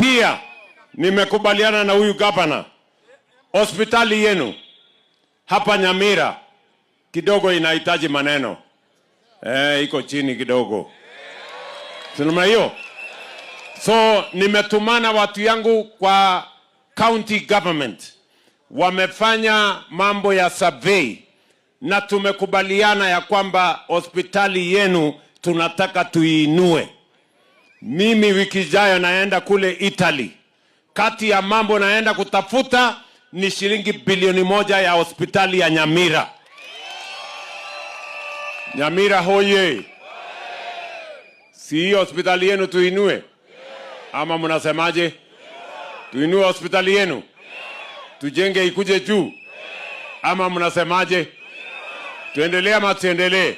pia nimekubaliana na huyu gavana, hospitali yenu hapa Nyamira kidogo inahitaji maneno. Iko chini kidogo. Sinema hiyo. So nimetumana watu yangu kwa county government. Wamefanya mambo ya survey na tumekubaliana ya kwamba hospitali yenu tunataka tuinue. Mimi wiki ijayo naenda kule Italy. Kati ya mambo naenda kutafuta ni shilingi bilioni 1 ya hospitali ya Nyamira. Nyamira hoye. Si hiyo hospitali yenu tuinue? Ama mnasemaje? Tuinue hospitali yenu? Tujenge ikuje juu? Ama mnasemaje? Tuendelee ama tuendelee?